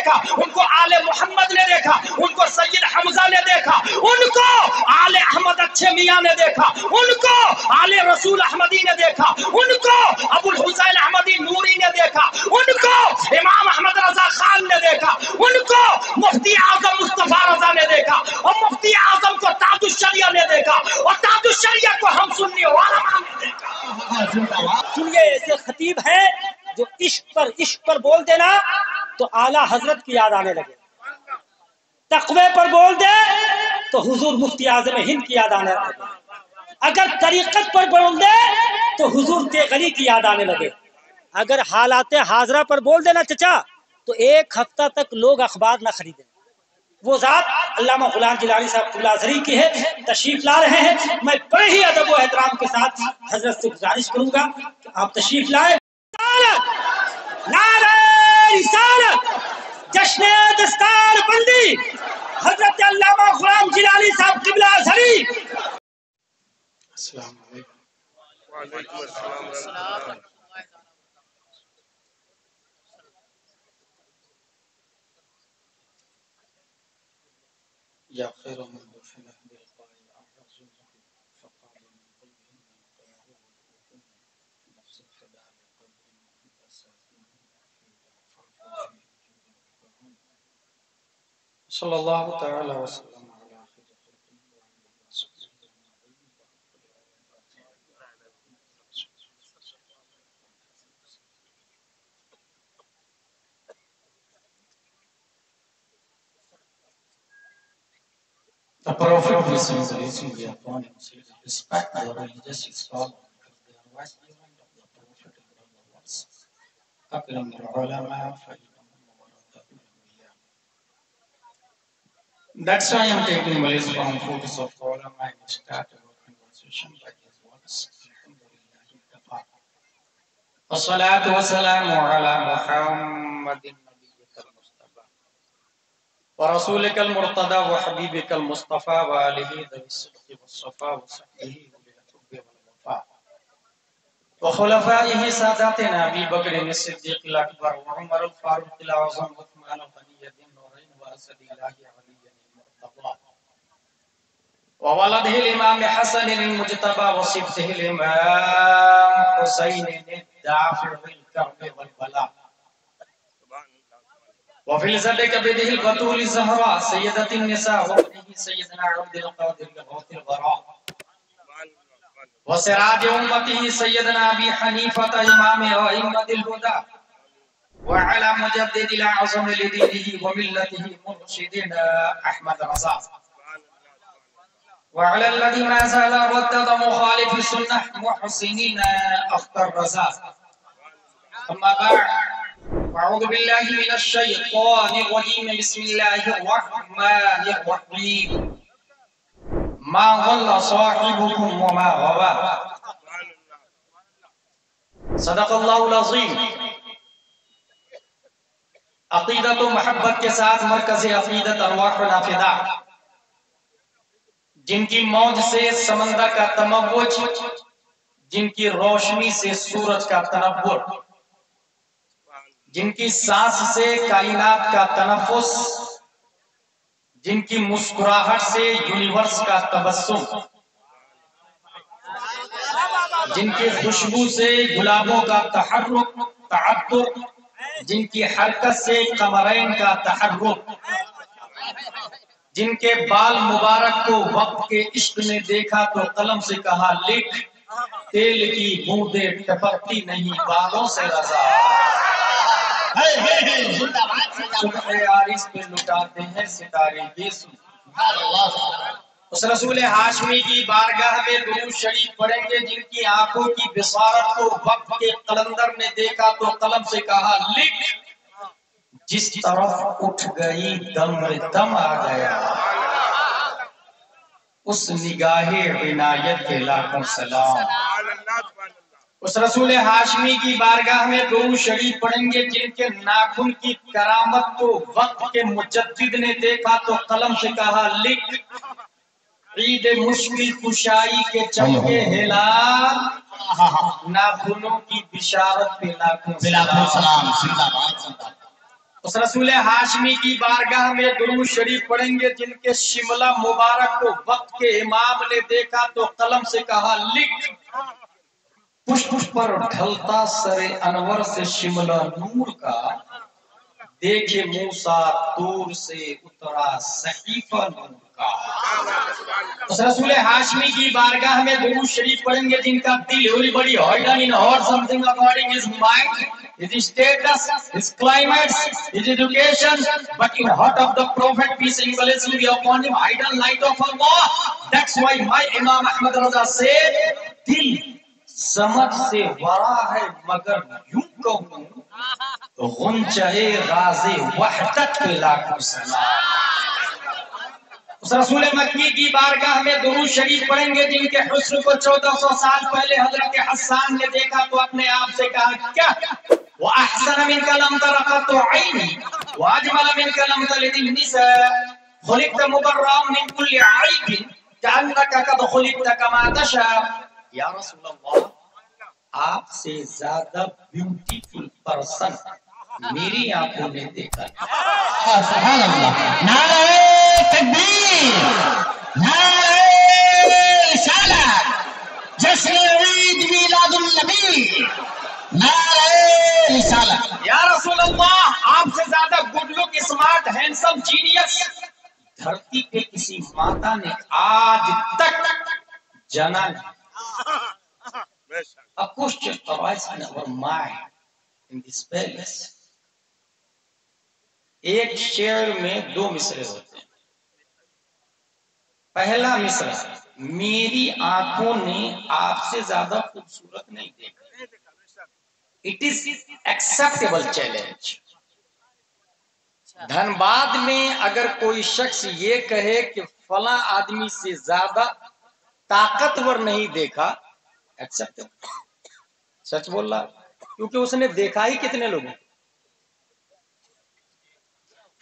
دیکھا، ان کو آل محمد نے دیکھا، ان کو سید حمزہ نے دیکھا، ان کو آل احمد اچھے میاں نے دیکھا، ان کو آل رسول احمدی نے دیکھا، ان کو ابو الحسین احمدی نوری نے دیکھا، ان کو امام احمد رضا خان نے دیکھا، ان کو مفتی اعظم مصطفیٰ رضا نے دیکھا، اور مفتی اعظم کو تاج الشریعہ نے دیکھا، اور تاج الشریعہ کو ہم سنی علماء نے دیکھا۔ سنیے ایسے خطیب ہیں جو عشق پر بول دینا تو اعلیٰ حضرت کی یاد آنے لگے، تقوی پر بول دے تو حضور مفتی اعظم ہند کی یاد آنے لگے، اگر طریقت پر بول دے تو حضور تیغلی کی یاد آنے لگے، اگر حالات حاضرہ پر بول دینا چچا تو ایک ہفتہ تک لوگ اخبار نہ خریدیں۔ وہ ذات علامہ غلام جیلانی صاحب قبلہ ازہری کی ہے، تشریف لا رہے ہیں، میں بڑے ہی ادب و احترام کے ساتھ حضرت سے گزارش کروں گا کہ آپ تشریف لائیں۔ نعرہ رسالت، جشن دستار بندی، حضرت علامہ غلام جیلانی صاحب قبلہ ازہری۔ السلام علیکم۔ وعلیکم السلام ورحمۃ اللہ۔ یا خیر من دفن بالقائل اعرضه فقال من قلبه من قياه نفس الفداء لقدر بساتين صلی اللہ تعالی وسلم علی خیر خلقه وعلى رسوله The Prophet blessings and peace be upon him, respect the religious scholars because they are wise beyond of the Prophet in the words. Akram al-ulama fa'inahum warathatul anbiya. That's why I am taking place from focus of ulama and start our conversation by these words. Alhamdulillahi kafa. Wassalatu wassalamu ala Muhammadin ورسولك المرتضى وحبيبك المصطفى وآله ذوي الصدق والصفاء وصحبه أولي الحب والوفاء وخلفائه ساداتنا أبي بكر الصديق الأكبر وعمر الفاروق الأعظم وعثمان غني ذي النورين وأسد الله علي المرتضى وولده الإمام حسن المجتبى وصبته الإمام حسين الدافع بالكرب والبلاء وفي ذلك بده البتول الزهراء سيدة النساء وابنه سيدنا عبد القادر الغوث البراء وسراج أمته سيدنا أبي حنيفة إمام أئمة الهدى وعلى مجدد الأعظم لدينه وملته مرشدنا أحمد رضا وعلى الذي ما زال ردد مخالف السنة محسنين أخطر رضا أما بعد أعوذ بالله من الشيطان الرجيم بسم الله الرحمن الرحيم ما ضل صاحبكم وما غوى صدق اللہ العظیم۔ عقیدت و محبت کے ساتھ مرکز عقیدت ارواح نافدہ، جن کی موج سے سمندر کا تموج، جن کی روشنی سے سورج کا تنور، جن کی سانس سے کائنات کا تنفس، جن کی مسکراہٹ سے یونیورس کا تبسم، جن کی خوشبو سے گلابوں کا تحرک تعطر، جن کی حرکت سے قمرین کا تحرک، جن کے بال مبارک کو وقت کے عشق نے دیکھا تو قلم سے کہا لکھ، تیل کی بوندیں ٹپکتی نہیں بالوں سے رضا، صبح عارض پہ لٹاتے ہیں ستارے یسوع۔ اس رسول ہاشمی کی بارگاہ میں درود شریف پڑھیں گے جن کی آنکھوں کی بصارت کو وقت کے قلندر نے دیکھا تو قلم سے کہا لکھ، جس طرف اٹھ گئی دم دم آ گیا، اس نگاہ عنایت کے لاکھوں سلام۔ اس رسول ہاشمی کی بارگاہ میں درود شریف پڑھیں گے جن کے ناخن کی کرامت کو وقت کے مجدد نے دیکھا تو قلم سے کہا لکھ، عید مشکل کشائی کے چمکے ہلال، ناخنوں کی بشارت پہ لاکھوں سلام۔ اس رسول ہاشمی کی بارگاہ میں درود شریف پڑھیں گے جن کے شملہ مبارک کو وقت کے امام نے دیکھا تو قلم سے کہا لکھ، پشت پر ڈھلتا سر انور سے شملہ نور کا، دیکھے موسیٰ دور سے اترا صحیفہ نور کا۔ اس رسول ہاشمی کی بارگاہ میں درود شریف پڑھیں گے جن کا دل ہوئی بڑی ہارڈن ان ہار something according his mind, his status, his climate, his education, but in heart of the Prophet peace and blessing be upon him, hidden light of Allah. That's why my Imam Ahmad Raza said, دل سمجھ سے ورا ہے مگر یوں کہوں غنچہ راز وحدت پہ لاکھوں سلام۔ اس رسول مکی کی بارگاہ میں درود شریف پڑھیں گے جن کے حسن کو 1400 سال پہلے حضرت حسان نے دیکھا تو اپنے آپ سے کہا کیا وَأَحْسَنَ مِنْكَ لَمْ تَرَ قَطُّ عَيْنِي وَأَجْمَلَ مِنْكَ لَمْ تَلِدِ النِّسَاءُ خُلِقْتَ مُبَرَّأً مِنْ كُلِّ عَيْبٍ كَأَنَّكَ قَدْ خُلِقْتَ كَمَا تَشَاءُ۔ یا رسول اللہ، آپ سے زیادہ بیوٹیفل پرسن میری آنکھوں نے دیکھا۔ سبحان اللہ، نعرہ تکبیر، نعرہ رسالت، جشن عید میلاد النبی، نعرہ رسالت۔ یا رسول اللہ، آپ سے زیادہ good luck, smart, handsome, genius دھرتی پہ کسی ماتا نے آج تک جنا نہیں۔ A question arises in our mind in this palace. ایک شعر میں 2 مصرے ہوتے ہیں۔ پہلا مصرع، میری آنکھوں نے آپ سے زیادہ خوبصورت نہیں دیکھا۔ It is acceptable challenge۔ Dhanbad میں اگر کوئی شخص یہ کہے کہ فلاں آدمی سے زیادہ طاقتور نہیں دیکھا، ایکسپٹیبل، سچ بول رہا، کیونکہ اس نے دیکھا ہی کتنے لوگوں،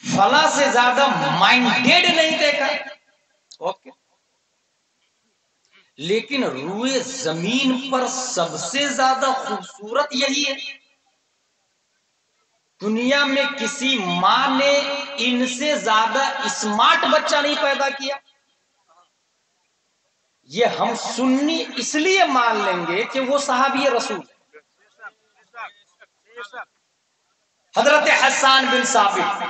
فلاں سے زیادہ مائنڈیڈ نہیں دیکھا، اوکے، لیکن روئے زمین پر سب سے زیادہ خوبصورت یہی ہے۔ دنیا میں کسی ماں نے ان سے زیادہ اسمارٹ بچہ نہیں پیدا کیا۔ یہ ہم سنی اس لیے مان لیں گے کہ وہ صحابی رسول حضرت حسان بن ثابت،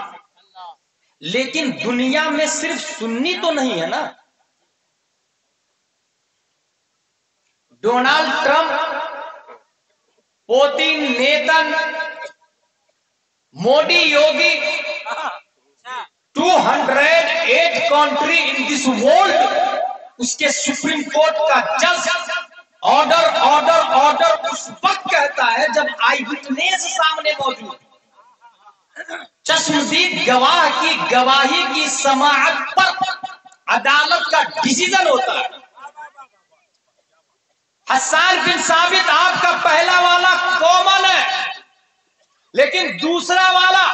لیکن دنیا میں صرف سنی تو نہیں ہے نا۔ ڈونلڈ ٹرمپ، پوتین، نیتن، Modi, Yogi, 208 country in this world, اس کے سپریم کورٹ کا جج آرڈر اس وقت کہتا ہے جب آئی وٹنس سامنے موجود، چشمدید گواہ کی گواہی کی سماعت پر عدالت کا ڈیسیژن ہوتا ہے۔ حسان بن ثابت آپ کا پہلا والا کامن ہے، لیکن دوسرا والا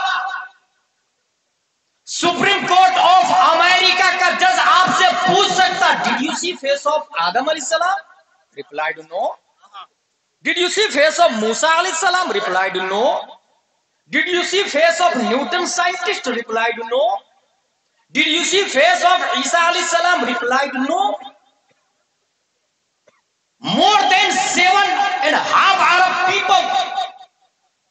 سپریم کورٹ آف امریکہ کا جج آپ سے پوچھ سکتا did you see face of آدم علیہ السلام؟ Replied no. Did you see face of موسیٰ علیہ السلام؟ Replied no. Did you see face of Newton scientist? Replied no. Did you see face of عیسیٰ علیہ السلام؟ Replied no. More than 7.5 Arab people.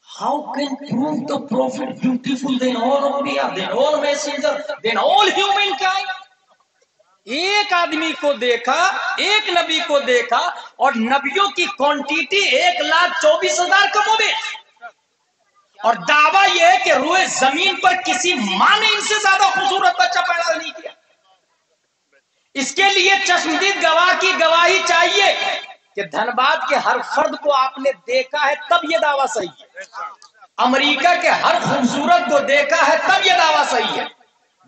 How can prove the prophet beautiful than all Anbiya, than all messengers, than all humankind? ایک آدمی کو دیکھا، ایک نبی کو دیکھا، اور نبیوں کی کوانٹیٹی 1,24,000 کم ہو گئی، اور دعویٰ یہ ہے کہ روئے زمین پر کسی ماں نے ان سے زیادہ خوبصورت بچہ پیدا نہیں کیا۔ اس کے لیے چشمدید گواہ کی گواہی چاہیے کہ دھنباد کے ہر فرد کو آپ نے دیکھا ہے تب یہ دعویٰ صحیح ہے، امریکہ کے ہر خوبصورت کو دیکھا ہے تب یہ دعویٰ صحیح ہے،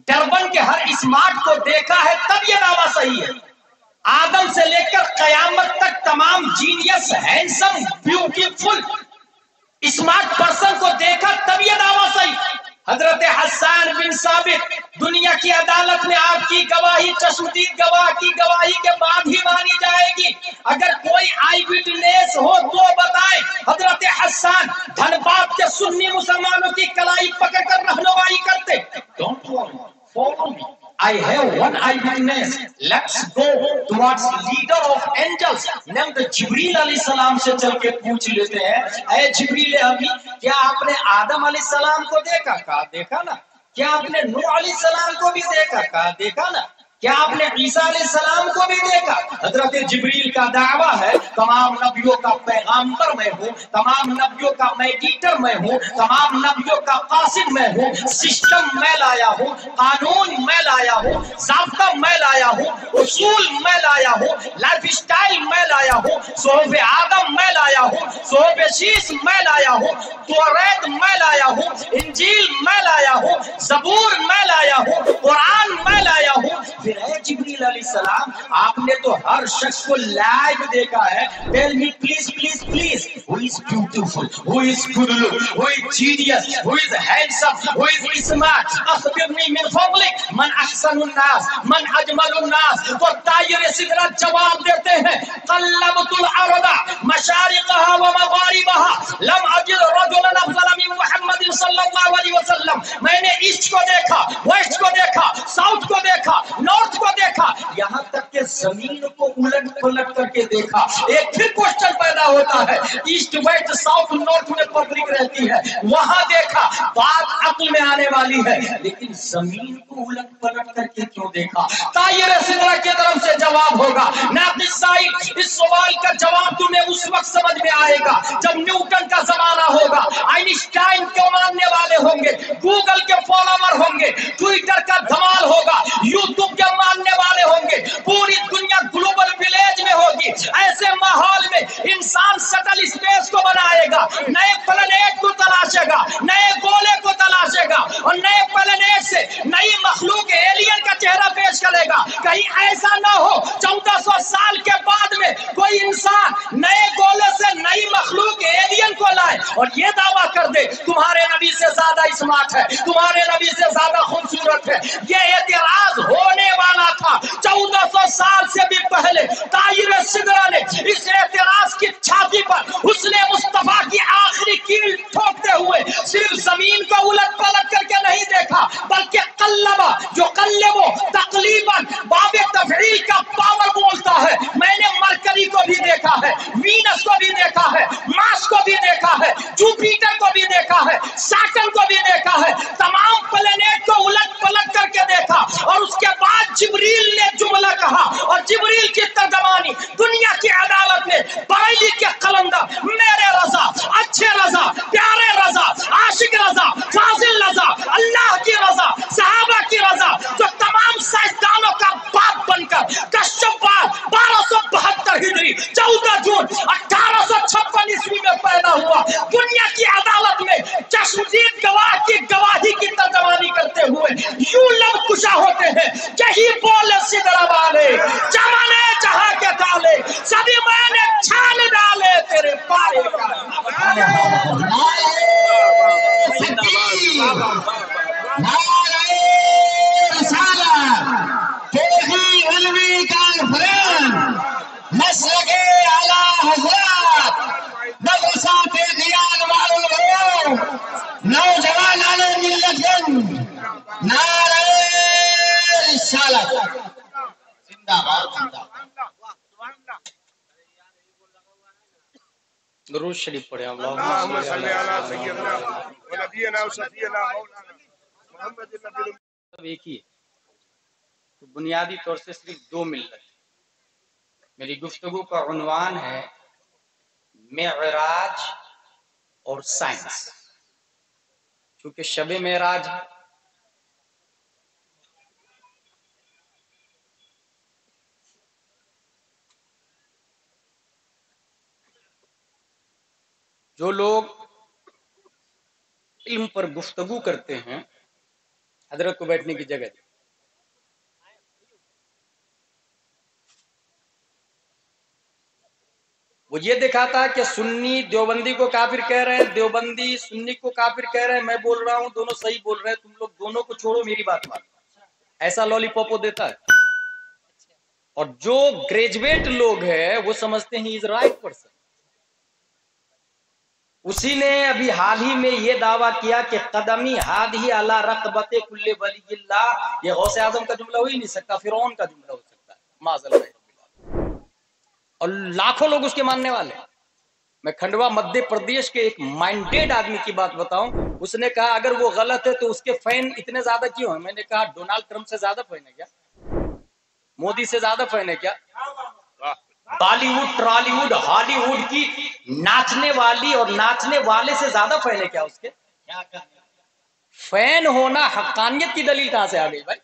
ڈربن کے ہر اسمارٹ کو دیکھا ہے تب یہ دعویٰ صحیح ہے، آدم سے لے کر قیامت تک تمام genius, handsome, beautiful, smart person کو دیکھا تب یہ دعویٰ صحیح۔ حضرت حسان بن ثابت، دنیا کی عدالت میں آپ کی گواہی چشمدید گواہ کی گواہی کے بعد ہی مانی جائے گی. اگر کوئی آئی وٹنس ہو تو بتائے. حضرت حسان دھنباد کے سنی مسلمانوں کی کلائی پکڑ کر رہنمائی کرتے. Don't worry, follow me. I have one eyewitness. Let's go towards leader of angels named جبریل علیہ السلام سے چل کے پوچھ لیتے ہیں. اے جبریل امی، کیا آپ نے آدم علیہ السلام کو دیکھا؟ کہا دیکھا نا. کیا آپ نے نوح علیہ السلام کو بھی دیکھا؟ کہا دیکھا نا. کیا آپ نے عیسیٰ علیہ السلام کو بھی دیکھا؟ حضرت جبریل کا دعویٰ ہے تمام نبیوں کا پیغامبر میں ہوں، تمام نبیوں کا میڈیٹر میں ہوں، تمام نبیوں کا قاصد میں ہوں. سسٹم میں لایا ہوں، قانون میں لایا ہوں، ضابطہ میں لایا ہوں، اصول میں لایا ہوں، لائف سٹائل میں لایا ہوں، صحف آدم میں لایا ہوں، صحف شیش میں لایا ہوں، توریت میں لایا ہوں، انجیل میں لایا ہوں، زبور میں لایا ہوں، قرآن میں لایا ہوں. پھر اے جبریل علیہ السلام، آپ نے تو ہر شخص کو لائیو دیکھا ہے. Tell me please please please, who is beautiful, who is good look, who is genius, who is handsome, who is smart. اخبرنی من فضلک من احسن الناس من اجمل الناس. تو طائر سدرت جواب دیتے ہیں قلبت الارض مشارقها ومغاربها لم اجد رجلا افضل من محمد صلی اللہ علیہ وسلم. میں نے ایسٹ کو دیکھا، ویسٹ کو دیکھا، ساؤتھ کو دیکھا، نارتھ کو دیکھا، یہاں تک کہ زمین کو الٹ پلٹ کر کے دیکھا. ایک پھر کوشچن پیدا ہوتا ہے، ایسٹ ویسٹ ساؤتھ نارتھ میں پبلک رہتی ہے، وہاں دیکھا، بات عقل میں آنے والی ہے، لیکن زمین کو الٹ پلٹ کر کے کیوں دیکھا؟ طائر سدرہ کی طرف سے جواب ہوگا. ناقص سائل، اس سوال کا جواب تمہیں اس وقت سمجھ میں آئے گا جب نیوٹن کا زمانہ ہوگا، آئنسٹائن کو ماننے والے ہوں گے، گوگل کے فالوور ہوں گے، ٹویٹر کا دھمال ہوگا، یوٹیوب کے ماننے والے ہوں گے، پوری دنیا گلوبل ولیج میں ہوگی. ایسے ماحول میں انسان سٹل اسپیس کو بنائے گا، نئے پلانیٹ کو تلاشے گا، نئے گولے کو تلاشے گا، اور نئے پلانیٹ سے نئی مخلوق ایلین کا چہرہ پیش کرے گا. کہیں ایسا نہ ہو 1400 سال کے بعد میں کوئی انسان نئے گولے سے نئی مخلوق ایلین کو لائے اور یہ دعویٰ کر دے تمہارے نبی سے زیادہ اسمارٹ ہے، تمہارے نبی سے زیادہ خوبصورت ہے. یہ اعتراض ہونے والا تھا 1400 سال سے بھی پہلے. طائر سدرہ نے اس اعتراض کی چھاتی پر حسن مصطفیٰ کی آخری کیل ٹھوکتے ہوئے صرف زمین کو الٹ پلٹ کر کے نہیں دیکھا، بلکہ قلبہ، جو قلبو تقلیباً باب تفعیل کا پاور بولتا ہے. میں نے مرکری کو بھی دیکھا ہے، وینس کو بھی دیکھا ہے، مارس کو بھی دیکھا ہے، جوپیٹر کو بھی دیکھا ہے، سیٹرن کو بھی دیکھا ہے. تمام پلانیٹ کو الٹ پلٹ کر کے دیکھا اور اس کے بعد جبریل نے جملہ کہا اور جبریل کی ترجمانی دنیا کی عدالت میں بائلی کے قلندر میرے رضا، اچھے رضا، پیارے رضا، عاشق رضا، فاضل رضا، اللہ کی رضا، صحابہ کی رضا، جو تمام سائنسدانوں کا باپ بن کر کشف 1272 ہجری 14 جون 1856 عیسوی میں پیدا ہوا، دنیا کی عدالت میں چشمدید گواہ کی گواہی کی ترجمانی کرتے ہوئے یوں لب کشا ہوتے ہیں. یہی بولے سدرہ والے، چمنے جہاں کے تالے، سبھی میں نے چھان ڈالے تیرے پائے کا. نعرہ رسالت، تیزی علمی کانفرنس، مسلک اعلی حضرات، مدرسہ دیان والعلوم، نوجوانان ملت ہند، نعرہ رسالت. زندہ باد، زندہ باد. درود شریف پڑھیں. اللهم صل على سيدنا ونبينا وشفيعنا مولانا محمد النبي. سب ایک ہی ہے، تو بنیادی طور سے صرف دو ملت. میری گفتگو کا عنوان ہے معراج اور سائنس. چونکہ شب معراج ہے، جو لوگ علم پر گفتگو کرتے ہیں حضرت کو بیٹھنے کی جگہ دی. وہ یہ دکھاتا ہے کہ سنی دیوبندی کو کافر کہہ رہے ہیں، دیوبندی سنی کو کافر کہہ رہے ہیں، میں بول رہا ہوں دونوں صحیح بول رہے ہیں، تم لوگ دونوں کو چھوڑو، میری بات مانو. ایسا لالی پاپ وہ دیتا ہے. اور جو گریجویٹ لوگ ہیں وہ سمجھتے ہیں از رائٹ پرسن. اسی نے ابھی حال ہی میں یہ دعویٰ کیا کہ قدمی ہادی علی رقبت کل ولی اللہ، یہ غوث اعظم کا جملہ ہو ہی نہیں سکتا، فرعون کا جملہ ہو سکتا ہے معاذ اللہ. اور لاکھوں لوگ اس کے ماننے والے. میں کھنڈوا مدھیہ پردیش کے ایک مائنڈیڈ آدمی کی بات بتاؤں، اس نے کہا اگر وہ غلط ہے تو اس کے فین اتنے زیادہ کیوں ہیں؟ میں نے کہا ڈونالڈ ٹرمپ سے زیادہ فین ہے کیا؟ مودی سے زیادہ فین ہے کیا؟ بالی ووڈ، ٹرالی ووڈ، ہالی ووڈ کی ناچنے والی اور ناچنے والے سے زیادہ فین ہے کیا اس کے؟ فین ہونا حقانیت کی دلیل کہاں سے آ گئی بھائی؟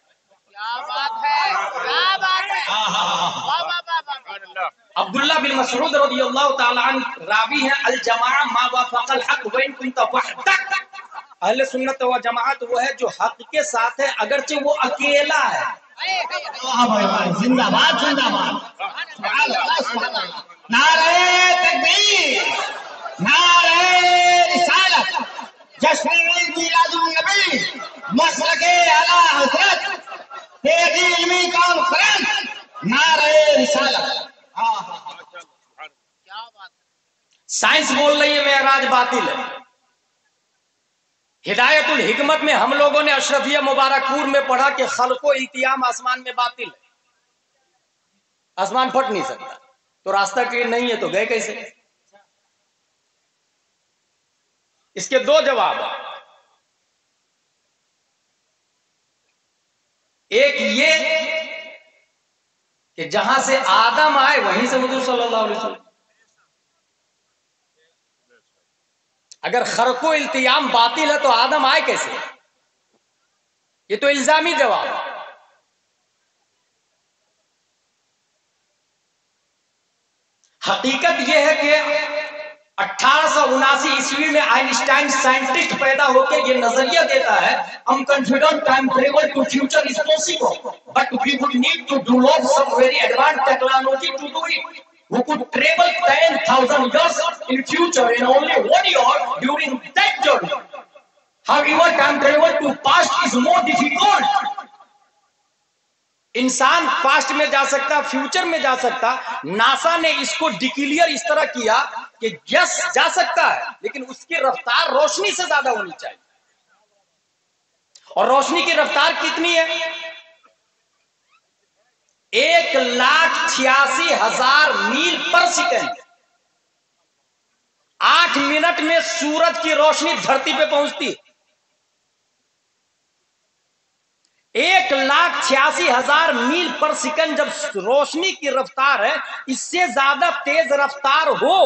عبداللہ بن مسعود رضی اللہ تعالی عنہ راوی ہیں، الجماع ما وافق الحق وان كنت وحدك. اہل سنت و جماعت وہ ہے جو حق کے ساتھ ہے اگرچہ وہ اکیلا ہے. زندہ باد زندہ باد. نعرہ تکبیر، نعرہ رسالت، جشن میلاد النبی، مسلک اعلی حضرت، تیغی علمی کانفرنس، نعرہ رسالت. سائنس بول رہی ہے معراج باطل ہے. ہدایت الحکمت میں ہم لوگوں نے اشرفیہ مبارک پور میں پڑھا کہ خلق و التیام آسمان میں باطل ہے، آسمان پھٹ نہیں سکتا. تو راستہ کلیئر نہیں ہے تو گئے کیسے؟ اس کے دو جواب ہیں. ایک یہ کہ جہاں سے آدم آئے وہیں سے حضور صلی اللہ علیہ وسلم. اگر خرق و التیام باطل ہے تو آدم آئے کیسے؟ یہ تو الزامی جواب ہے. حقیقت یہ ہے کہ 1879 عیسوی میں آئنسٹائن سائنٹسٹ پیدا ہو کے یہ نظریہ دیتا ہے I'm confident time travel to future is possible but we would need to develop some very advanced technology to do it. We could travel 10,000 years in future in only 1 year during that journey. However, time travel to past is more difficult. انسان past میں جا سکتا، future میں جا سکتا. NASA نے اس کو declare اس طرح کیا کہ یس جا سکتا ہے لیکن اس کی رفتار روشنی سے زیادہ ہونی چاہیے. اور روشنی کی رفتار کتنی ہے؟ 1,86,000 میل پر سیکنڈ. 8 منٹ میں سورج کی روشنی دھرتی پہ پہنچتی. 1,86,000 میل پر سیکنڈ جب روشنی کی رفتار ہے، اس سے زیادہ تیز رفتار ہو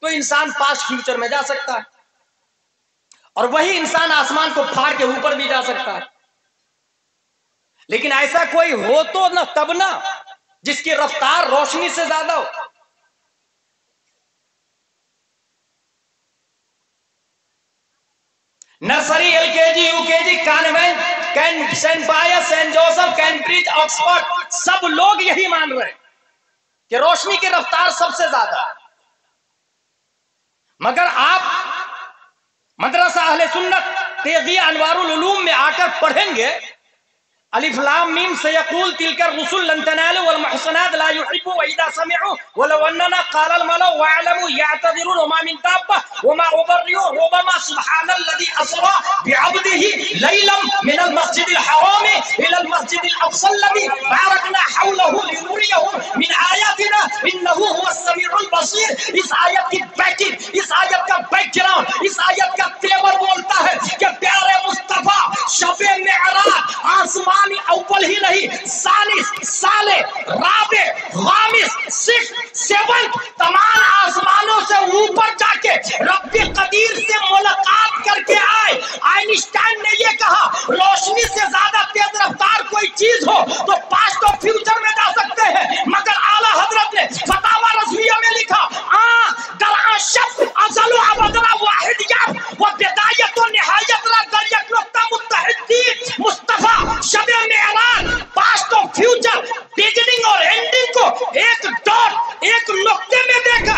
تو انسان پاسٹ فیوچر میں جا سکتا ہے. اور وہی انسان آسمان کو پھاڑ کے اوپر بھی جا سکتا ہے. لیکن ایسا کوئی ہو تو نہ تب نہ جس کی رفتار روشنی سے زیادہ ہو. نرسری، ایل کے جی، یو کے جی، کانوینٹ، سینٹ پائس، سینٹ جوزف، کیمبرج، آکسفورڈ، سب لوگ یہی مان رہے ہیں کہ روشنی کی رفتار سب سے زیادہ ہے. مگر آپ مدرسہ اہل سنت تیغی انوار العلوم میں آ کر پڑھیں گے الف لام میم سیقول تلک الرسل لن تنالوا والمحصنات لا يحبوا واذا سمعوا ولو اننا قال الملأ واعلموا يعتذرون وما من دابة وما أبرئ ربما سبحان الذي أسرى بعبده ليلا من المسجد الحرام إلى المسجد الأقصى الذي باركنا حوله لنريه من آياتنا إنه هو السميع البصير. اس آیت کی بیکنگ، اس آیت کا بیک گراؤنڈ، اس آیت کا تیور بولتا ہے کہ پیارے مصطفیٰ شب معراج آسمان اول ہی نہیں، ثالث، ثالث، رابع، خامس، سکس، سیونتھ، تمام آسمانوں سے اوپر جا کے رب قدیر سے ملاقات کر کے آئے. آئنسٹائن نے یہ کہا روشنی سے زیادہ تیز رفتار کوئی چیز ہو تو پاسٹ اور فیوچر میں جا سکتے ہیں. مگر اعلی حضرت نے فتاوی رضویہ میں لکھا در شب ازل و ابدا واحد یاب و بدایت و نہایت را در یک نقطہ متحدین. مصطفیٰ شب معراج پاسٹ اور فیوچر، بگننگ اور اینڈنگ کو ایک ڈاٹ، ایک نقطے میں دیکھا.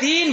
3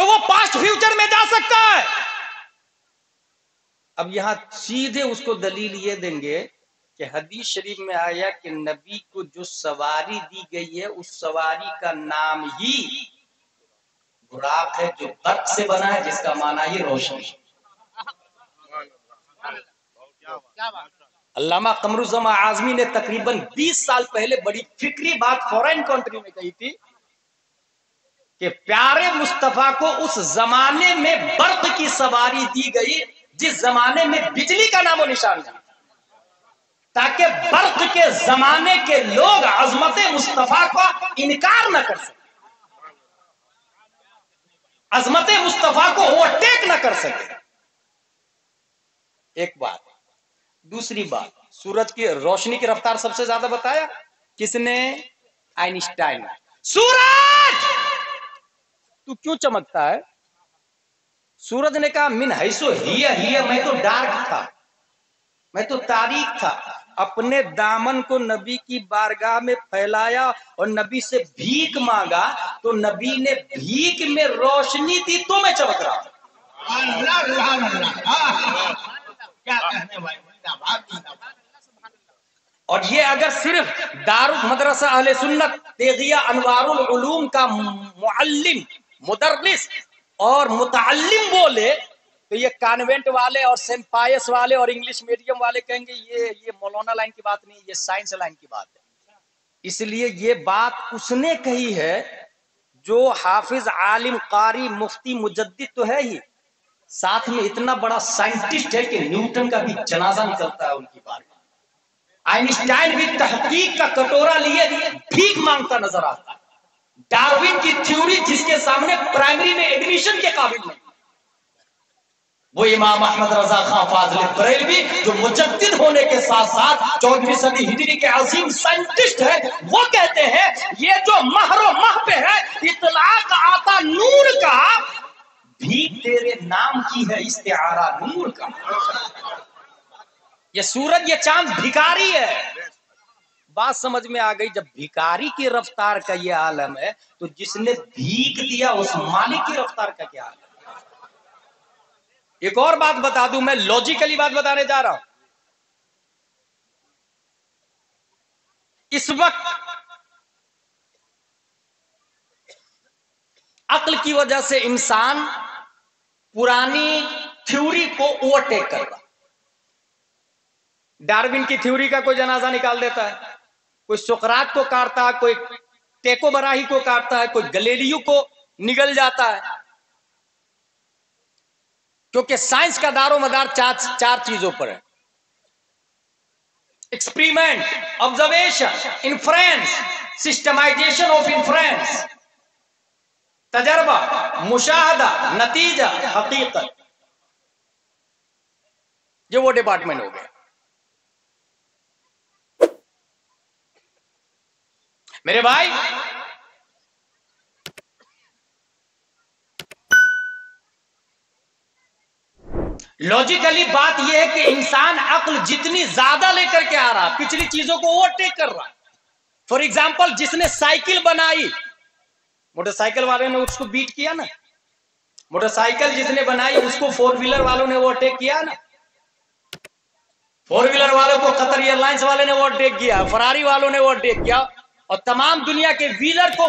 تو وہ پاسٹ فیوچر میں جا سکتا ہے. اب یہاں سیدھے اس کو دلیل یہ دیں گے کہ حدیث شریف میں آیا کہ نبی کو جو سواری دی گئی ہے اس سواری کا نام ہی براق ہے، جو برق سے بنا ہے، جس کا معنی یہ روشنی. علامہ قمر الزمان اعظمی نے تقریباً 20 سال پہلے بڑی فکری بات فورین کنٹری میں کہی تھی کہ پیارے مصطفیٰ کو اس زمانے میں برق کی سواری دی گئی جس زمانے میں بجلی کا نام و نشان نہیں، تاکہ برق کے زمانے کے لوگ عظمت مصطفیٰ کا انکار نہ کر سکیں، عظمت مصطفیٰ کو اوورٹیک نہ کر سکیں. ایک بات. دوسری بات، سورج کی روشنی کی رفتار سب سے زیادہ بتایا کس نے؟ آئنسٹائن. سورج تو کیوں چمکتا ہے؟ سورج نے کہا من حیثو ہی میں تو ڈارک تھا، میں تو تاریک تھا. اپنے دامن کو نبی کی بارگاہ میں پھیلایا اور نبی سے بھیک مانگا تو نبی نے بھیک میں روشنی دی تو میں چمک رہا ہوں. اور یہ اگر صرف دار مدرسہ اہل سنت تیغیہ انوار العلوم کا معلم، مدرس اور متعلم بولے تو یہ کانوینٹ والے اور سینٹ پائس والے اور انگلش میڈیم والے کہیں گے یہ مولانا لائن کی بات نہیں، یہ سائنس لائن کی بات ہے. اس لیے یہ بات اس نے کہی ہے جو حافظ، عالم، قاری، مفتی، مجدد تو ہے ہی، ساتھ میں اتنا بڑا سائنٹسٹ ہے کہ نیوٹن کا بھی جنازہ نکلتا ہے ان کی بات. آئنسٹائن بھی تحقیق کا کٹورا لیے بھیک مانگتا نظر آتا ہے. ڈاروین کی تھیوری جس کے سامنے پرائمری میں ایڈمیشن کے قابل نہیں. وہ امام احمد رضا خان فاضل بریلوی جو مجدد ہونے کے ساتھ ساتھ 14ویں صدی ہجری کے عظیم سائنٹسٹ ہے، وہ کہتے ہیں یہ جو مہر و مہ پہ ہے اطلاق آتا نور کا، بھیک تیرے نام کی ہے استعارہ نور کا. یہ سورج، یہ چاند بھکاری ہے. بات سمجھ میں آ گئی؟ جب بھکاری کی رفتار کا یہ عالم ہے تو جس نے بھیک دیا اس مالک کی رفتار کا کیا عالم ہے؟ ایک اور بات بتا دوں، میں لاجیکلی بات بتانے جا رہا ہوں. اس وقت عقل کی وجہ سے انسان پرانی تھیوری کو اوورٹیک کر رہا. ڈاروین کی تھیوری کا کوئی جنازہ نکال دیتا ہے، کوئی سقراط کو کاٹتا ہے، کوئی ٹیکو براہی کو کاٹتا ہے، کوئی گلیلیو کو نگل جاتا ہے. کیونکہ سائنس کا دار و مدار چار چیزوں پر ہے: experiment, observation, inference, systemization of inference. تجربہ، مشاہدہ، نتیجہ، حقیقت. یہ وہ ڈپارٹمنٹ ہو گیا. میرے بھائی، لاجیکلی بات یہ ہے کہ انسان عقل جتنی زیادہ لے کر کے آ رہا پچھلی چیزوں کو اوورٹیک کر رہا. فار ایگزامپل، جس نے سائیکل بنائی، موٹر سائیکل والے نے اس کو بیٹ کیا نا. موٹر سائیکل جس نے بنائی اس کو فور ویلر والوں نے اوورٹیک کیا نا. فور ویلر والوں کو قطر ایئر لائنس والے نے اوورٹیک کیا، فراری والوں نے اوورٹیک کیا، اور تمام دنیا کے ویلر کو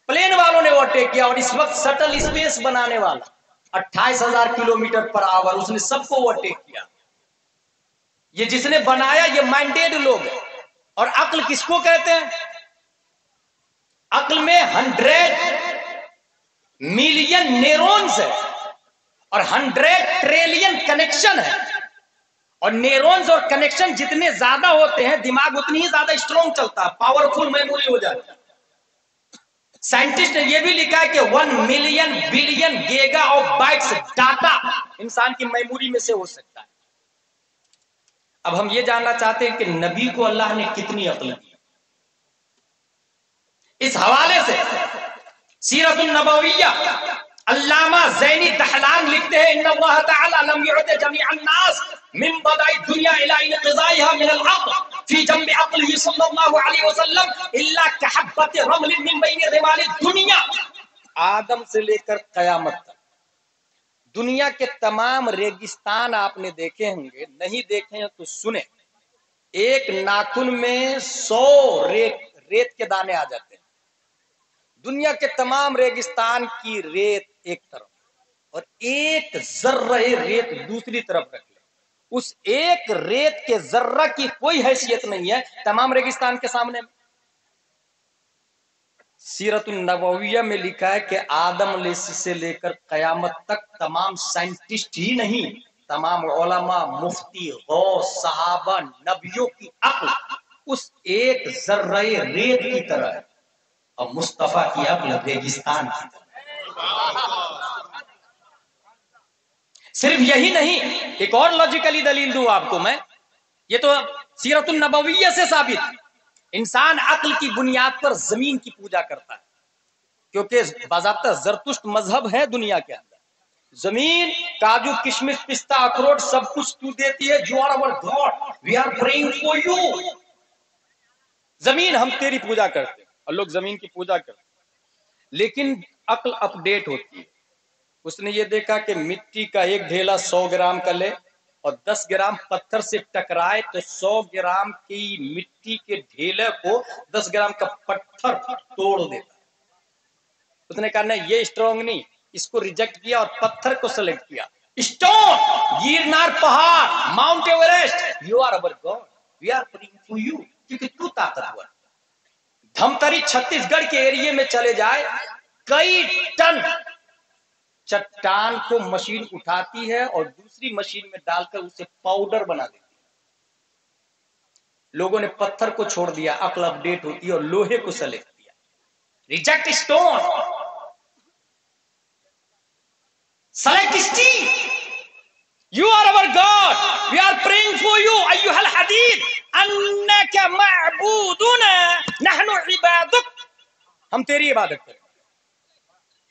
پلین والوں نے اوورٹیک کیا. اور اس وقت سٹل اسپیس بنانے والا 28,000 کلومیٹر پر آور، اس نے سب کو اوورٹیک کیا. یہ جس نے بنایا یہ مائنڈیڈ لوگ ہیں. اور عقل کس کو کہتے ہیں؟ عقل میں 100 ملین نیورونز ہے اور 100 ٹریلین کنیکشن ہے. اور نیورونز اور کنیکشن جتنے زیادہ ہوتے ہیں دماغ اتنی ہی زیادہ اسٹرانگ چلتا ہے، پاورفل میموری ہو جاتی ہے. سائنٹسٹ نے یہ بھی لکھا ہے کہ 1 million billion giga of bytes data انسان کی میموری میں سے ہو سکتا ہے. اب ہم یہ جاننا چاہتے ہیں کہ نبی کو اللہ نے کتنی عقل دی. اس حوالے سے سیرت النبویہ علامہ زینی دہلان لکھتے ہیں ان اللہ تعالی لم يعد جميع الناس من بدء الدنيا الى انقضائها من العقل في جنب عقله صلى الله عليه وسلم الا كحبة رمل من بين رمال الدنيا. آدم سے لے کر قیامت تک دنیا کے تمام ریگستان آپ نے دیکھے ہوں گے، نہیں دیکھے ہیں تو سنیں، ایک ناخن میں 100 ریت کے دانے آ جاتے ہیں۔ دنیا کے تمام ریگستان کی ریت ایک طرف اور ایک ذرہ ریت دوسری طرف رکھ لیں، اس ایک ریت کے ذرہ کی کوئی حیثیت نہیں ہے تمام ریگستان کے سامنے۔ سیرت النبویہ میں لکھا ہے کہ آدم علیہ سے لے کر قیامت تک تمام سائنٹسٹ ہی نہیں، تمام علماء، مفتی، غوث، صحابہ، نبیوں کی عقل اس ایک ذرہ ریت کی طرح ہے، اور مصطفیٰ کی عقل ریگستان کی طرح۔ صرف یہی نہیں، ایک اور لاجیکلی دلیل دوں آپ کو میں، یہ تو سیرت النبویہ سے ثابت، انسان عقل کی بنیاد پر زمین کی پوجا کرتا ہے، کیونکہ باضابطہ زرتشت مذہب ہے دنیا کے اندر، زمین کاجو کشمش پستہ اخروٹ سب کچھ تو دیتی ہے، you are our God, we are praying for you، زمین ہم تیری پوجا کرتے ہیں، اور لوگ زمین کی پوجا کرتے ہیں، لیکن عقل اپ ڈیٹ ہوتی ہے، اس نے یہ دیکھا کہ مٹی کا ایک ڈھیلا 100 گرام کا لے اور 10 گرام پتھر سے ٹکرائے تو 100 گرام کی مٹی کے ڈھیلے کو 10 گرام کا پتھر توڑ دیتا۔ اس نے کہا نہیں، یہ اسٹرانگ نہیں، اس کو ریجیکٹ کیا اور پتھر کو سلیکٹ کیا۔ اسٹون، گیرنار پہاڑ، Mount Everest, you are over God, we are praying for you, کیونکہ تو طاقتور۔ دھمتری چھتیس گڑھ کے ایریے میں چلے جائے، کئی ٹن چٹان کو مشین اٹھاتی ہے اور دوسری مشین میں ڈال کر اسے پاؤڈر بنا دیتی ہے۔ لوگوں نے پتھر کو چھوڑ دیا، عقل اپ ڈیٹ ہوتی ہے اور لوہے کو سلیکٹ کیا۔ Reject stone, select steel, you are over God, we are praying for you ایھا الحدید انک معبودنا نحن عبادک، ہم تیری عبادت کریں۔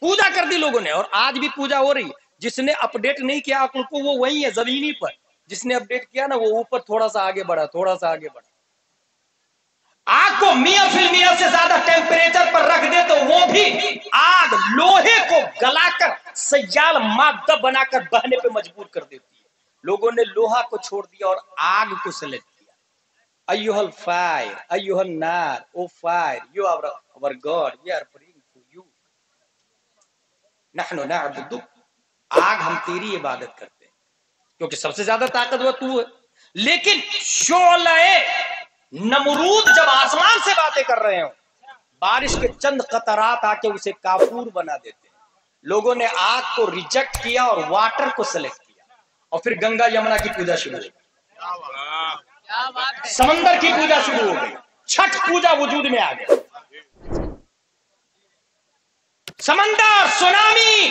پوجا کر دی لوگوں نے، اور آج بھی پوجا ہو رہی ہے۔ جس نے اپ ڈیٹ نہیں کیا عقل کو وہ وہی ہے زمینی پر، جس نے اپ ڈیٹ کیا نا وہ اوپر تھوڑا سا آگے بڑھا، تھوڑا سا آگے بڑھا۔ آگ کو 100% سے زیادہ ٹیمپریچر پر رکھ دے تو وہ بھی آگ لوہے کو گلا کر سیال مادہ بنا کر بہنے پہ مجبور کر دیتی ہے۔ لوگوں نے لوہا کو چھوڑ دیا اور آگ کو سلیکٹ کیا۔ ایھا الفائر، ایھا النار، O fire, you are our God, we are praying for you, نحن نعبدک، آگ ہم تیری عبادت کرتے ہیں کیونکہ سب سے زیادہ طاقتور تو ہے۔ لیکن شعلہ نمرود جب آسمان سے باتیں کر رہے ہوں، بارش کے چند قطرات آ کے اسے کافور بنا دیتے ہیں۔ لوگوں نے آگ کو ریجیکٹ کیا اور واٹر کو سلیکٹ کیا، اور پھر گنگا یمنا کی پوجا شروع ہو گئی، سمندر کی پوجا شروع ہو گئی، چھٹ پوجا وجود میں آ گئی۔ سمندر، سونامی،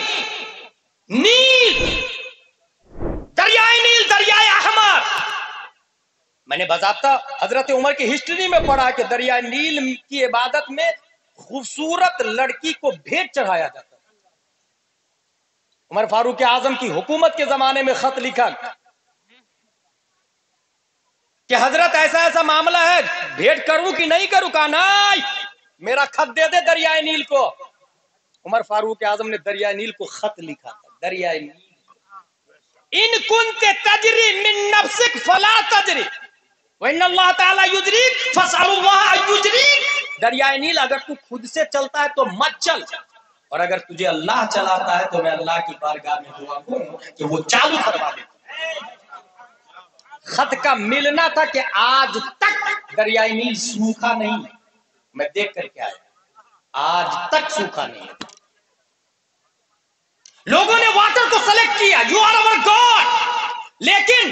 نیل، دریائے نیل، دریائے احمر، میں نے باضابطہ حضرت عمر کی ہسٹری میں پڑھا کہ دریائے نیل کی عبادت میں خوبصورت لڑکی کو بھیٹ چڑھایا جاتا ہے۔ عمر فاروق اعظم کی حکومت کے زمانے میں خط لکھا کہ حضرت ایسا ایسا معاملہ ہے، بھیٹ کروں کہ نہیں کروں؟ کہا نہیں، میرا خط دے دے دریائے نیل کو۔ عمر فاروق اعظم نے دریائے نیل کو خط لکھا تھا، دریائے نیل، ان کنت تجری من نفسک فلا تجری وان اللہ تعالی یجریک فاسأل اللہ ان یجریک، دریائے نیل اگر تو خود سے چلتا ہے تو مت چل، اور اگر تجھے اللہ چلاتا ہے تو میں اللہ کی بارگاہ میں دعا کروں کہ وہ چالو کروا دے۔ خط کا ملنا تھا کہ آج تک دریائے نیل سوکھا نہیں، میں دیکھ کر کے آیا، آج تک سوکھا نہیں ہے۔ لوگوں نے واٹر کو سلیکٹ کیا، یو آر اوور گاڈ، لیکن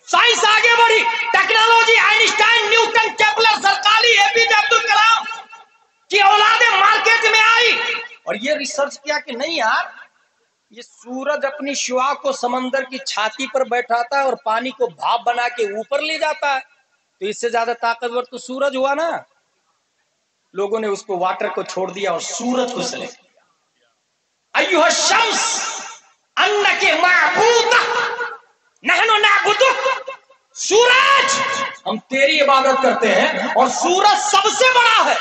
سائنس آگے بڑھی، ٹیکنالوجی، آئنسٹائن، نیوٹن، کیپلر، زرقالی، اے پی جے عبد الکلام کی اولادیں مارکیٹ میں آئی اور یہ ریسرچ کیا کہ نہیں یار، یہ سورج اپنی شعاع کو سمندر کی چھاتی پر بیٹھاتا ہے اور پانی کو بھاپ بنا کے اوپر لے جاتا ہے، تو اس سے زیادہ طاقتور تو سورج ہوا نا۔ لوگوں نے اس کو واٹر کو چھوڑ دیا اور سورج کو سلیکٹ کیا۔ ایھا الشمس انک معبودہ نحن نعبدک، سورج ہم تیری عبادت کرتے ہیں، اور سورج سب سے بڑا ہے،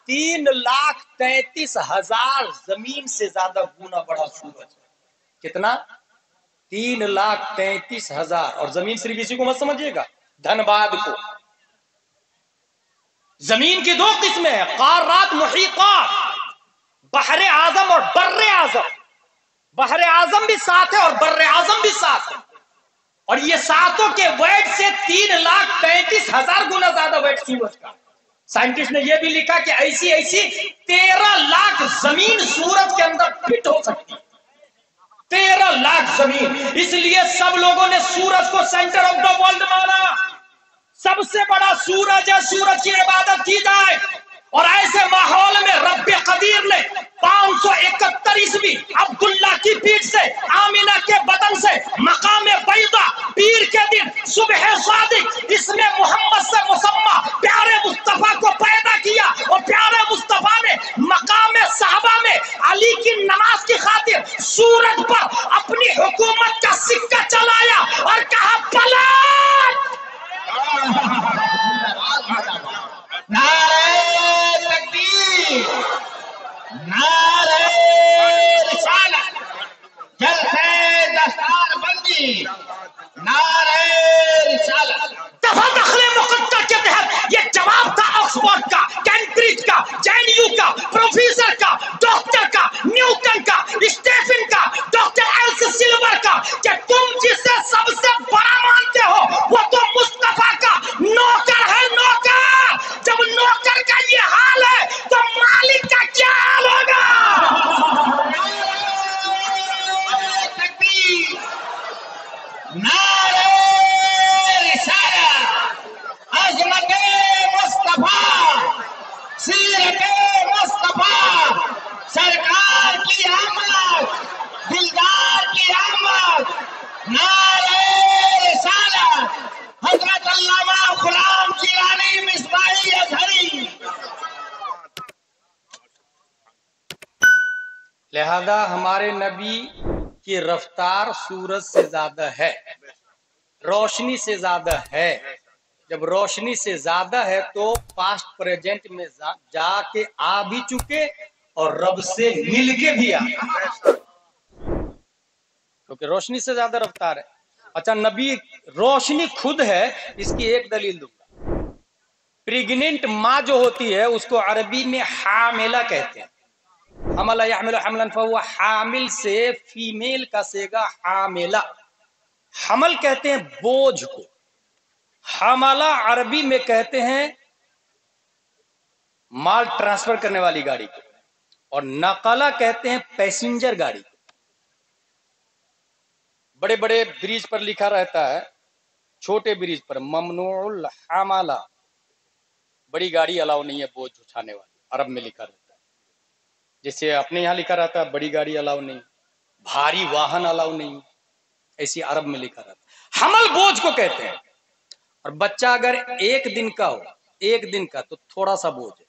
3,33,000 زمین سے زیادہ گنا بڑا سورج. کتنا؟ 3,33,000. اور زمین صرف اسی کو مت سمجھیے گا، دھنباد کو. زمین کی 2 قسمیں ہیں، قارات محیطات، بحر اعظم اور بر اعظم. بحر اعظم بھی ساتھ ہے اور بر اعظم بھی ساتھ ہے، اور یہ ساتوں کے ویٹ سے 3,33,000 گنا زیادہ ویٹ سورج کا. سائنٹسٹ نے یہ بھی لکھا کہ ایسی 13 لاکھ زمین سورج کے اندر فٹ ہو سکتی ہے. 13 لاکھ زمین. اس لیے سب لوگوں نے سورج کو سینٹر آف دا ورلڈ مانا. سب سے بڑا سورج ہے، سورج کی عبادت کی جائے. اور ایسے ماحول میں رب قدیر نے 571 عیسوی عبداللہ کی پیٹھ سے، آمینہ کے بدن سے، مقام بیضا پیر کے دن صبح صادق اس میں محمد سے مسمى پیارے مصطفیٰ کو پیدا کیا. اور پیارے مصطفیٰ نے مقام صحابہ میں علی کی نماز کی خاطر سورج پر اپنی حکومت کا سکہ چلایا اور کہا پلٹ. نعرہ تکبیر، نعرہ رسالت، جلسہ دستار بندی، نعرہ رسالت. دفعہ دخل مقدر کے تحت یہ جواب تھا آکسفورڈ کا، کیمبرج کا، JNU کا، پروفیسر کا، ڈاکٹر کا، نیوٹن کا، اسٹیفن کا، ڈاکٹر ایلس سلور کا، کہ تم جسے سب سے بڑا مانتے ہو وہ تو مصطفیٰ کا نوکر ہے. نوکر جب نوکر کا یہ حال ہے تو مالک کا کیا حال ہوگا؟ نعرہ تکبیر، نعرہ رسالت، عظمت مصطفیٰ، سیرت مصطفیٰ، سرکار کی آمد، دلدار کی آمد. نعرہ رسالت، حضرت علامہ غلام جیلانی مصباحی ازہری. لہذا ہمارے نبی کی رفتار سورج سے زیادہ ہے، روشنی سے زیادہ ہے. جب روشنی سے زیادہ ہے تو پاسٹ پریزنٹ میں جا کے آ بھی چکے اور رب سے مل کے بھی آ، کیونکہ روشنی سے زیادہ رفتار ہے. اچھا، نبی روشنی خود ہے، اس کی ایک دلیل دوں گا. پریگننٹ ماں جو ہوتی ہے اس کو عربی میں حاملہ کہتے ہیں. حمل یحمل حملا فهو حامل سے فیمیل کا صیغہ حاملہ. حمل کہتے ہیں بوجھ کو، حملہ عربی میں کہتے ہیں مال ٹرانسفر کرنے والی گاڑی کو، اور نقلہ کہتے ہیں پیسنجر گاڑی کو. بڑے بڑے بریج پر لکھا رہتا ہے، چھوٹے بریج پر ممنوع الحملہ، بڑی گاڑی الاؤ نہیں ہے بوجھ اٹھانے والی، عرب میں لکھا رہتا ہے. جیسے اپنے یہاں لکھا رہتا ہے بڑی گاڑی الاؤ نہیں، بھاری واہن الاؤ نہیں، ایسی عرب میں لکھا رہتا ہے. حمل بوجھ کو کہتے ہیں. اور بچہ اگر 1 دن کا ہو، 1 دن کا، تو تھوڑا سا بوجھ ہے.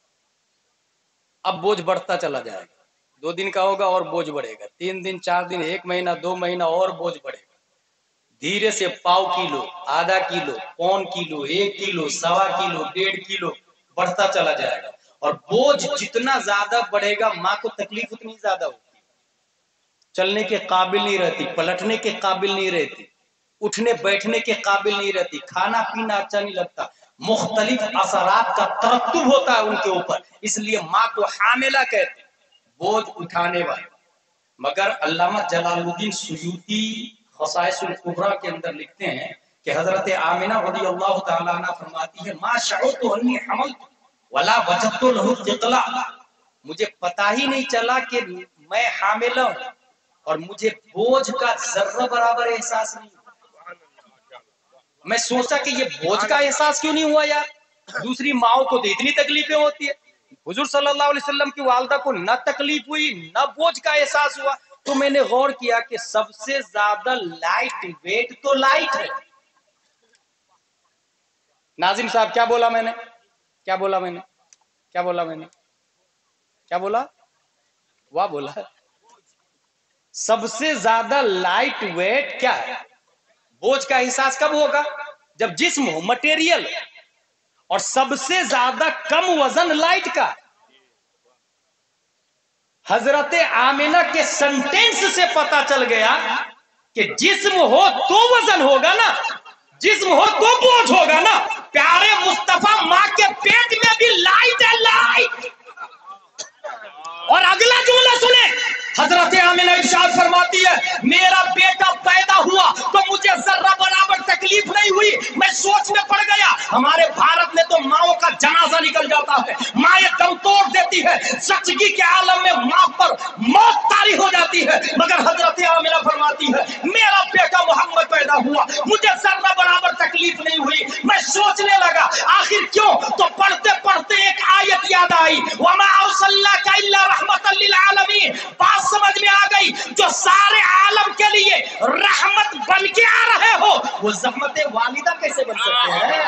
اب بوجھ بڑھتا چلا جائے گا، 2 دن کا ہوگا اور بوجھ بڑھے گا، 3 دن، 4 دن، 1 مہینہ، 2 مہینہ اور بوجھ بڑھے گا. دھیرے سے پاؤ کلو، آدھا کلو، پون کلو، 1 کلو، 1.25 کلو، 1.5 کلو بڑھتا چلا جائے گا. اور بوجھ جتنا زیادہ بڑھے گا ماں کو تکلیف اتنی زیادہ ہوتی ہے. چلنے کے قابل نہیں رہتی، پلٹنے کے قابل نہیں رہتی، اٹھنے بیٹھنے کے قابل نہیں رہتی، کھانا پینا اچھا نہیں لگتا، مختلف اثرات کا ترتب ہوتا ہے ان کے اوپر. اس لیے ماں کو حاملہ کہتے ہیں، بوجھ اٹھانے والی. مگر علامہ جلال الدین سیوطی خصائص الکبریٰ کے اندر لکھتے ہیں کہ حضرت آمنہ رضی اللہ تعالیٰ عنہ فرماتی ہے ما شعرت انی حملت ولا وجدت له ثقلا، مجھے پتا ہی نہیں چلا کہ میں حامل ہوں اور مجھے بوجھ کا ذرہ برابر احساس نہیں. میں سوچا کہ یہ بوجھ کا احساس کیوں نہیں ہوا یار، دوسری ماؤں کو تو اتنی تکلیفیں ہوتی ہے، حضور صلی اللہ علیہ وسلم کی والدہ کو نہ تکلیف ہوئی نہ بوجھ کا احساس ہوا. تو میں نے غور کیا کہ سب سے زیادہ لائٹ ویٹ تو لائٹ ہے. ناظم صاحب کیا بولا میں نے، کیا بولا میں نے، کیا بولا میں نے، کیا بولا، واہ بولا. سب سے زیادہ لائٹ ویٹ کیا ہے؟ بوجھ کا احساس کب ہوگا؟ جب جسم ہو، مٹیریل. اور سب سے زیادہ کم وزن لائٹ کا. حضرت آمینہ کے سنٹینس سے پتا چل گیا کہ جسم ہو تو وزن ہوگا نا، جسم ہو تو بوجھ ہوگا نا. پیارے مصطفیٰ ماں کے پیٹ میں بھی لائٹ ہے، لائٹ. اور اگلا جملہ سنیں، حضرت آمینہ ارشاد فرماتی ہے میرا بیٹا پیدا ہوا تو مجھے ذرہ برابر تکلیف نہیں ہوئی. میں سوچ میں پڑ گیا، ہمارے بھارت میں تو ماؤں کا جنازہ نکل جاتا ہے، ماں دم توڑ دیتی ہے، سچگی کے عالم میں ماں پر موت طاری ہو جاتی ہے. مگر حضرت آمینہ فرماتی ہے میرا بیٹا محمد پیدا ہوا، مجھے ذرہ برابر تکلیف نہیں ہوئی. میں سوچنے لگا آخر کیوں؟ تو پڑھتے پڑھتے ایک آیت یاد آئی، وَمَا أَرْسَلْنَاكَ إِلَّا رَحْمَةً لِلْعَالَمِينَ. بات سمجھ میں آ گئی، جو سارے عالم کے لیے رحمت بن کے آ رہے ہو وہ زحمت والدہ کیسے بن سکتے ہیں؟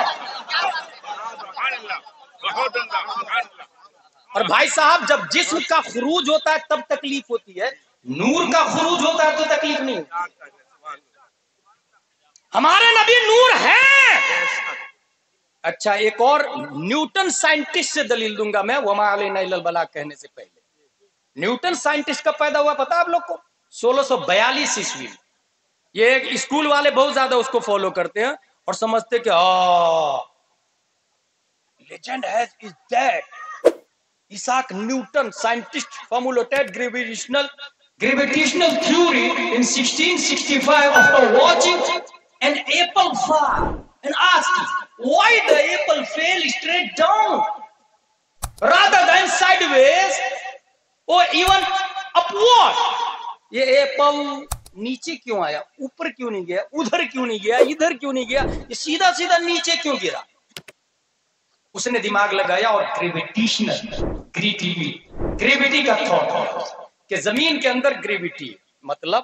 اور بھائی صاحب جب جسم کا خروج ہوتا ہے تب تکلیف ہوتی ہے، نور کا خروج ہوتا ہے تو تکلیف نہیں ہوتی. ہمارے نبی نور ہے. اچھا ایک اور نیوٹن سائنٹسٹ سے دلیل دوں گا میں، وما علینا الا البلاغ کہنے سے پہلے. نیوٹن سائنٹسٹ کب پیدا ہوا پتا آپ لوگ کو؟ 1642 عیسوی میں. یہ ایک اسکول والے بہت زیادہ اس کو فالو کرتے ہیں اور سمجھتے کہ legend is that اساک Newton scientist formulated gravitational theory in 1665 after watching an apple fall and asked why the apple fell straight down rather than sideways or even upward. یہ ایپل نیچے کیوں آیا، اوپر کیوں نہیں گیا، ادھر کیوں نہیں گیا، ادھر کیوں نہیں گیا، یہ سیدھا سیدھا نیچے کیوں گرا؟ اس نے دماغ لگایا اور گریویٹی کا تھاٹ کہ زمین کے اندر گریویٹی مطلب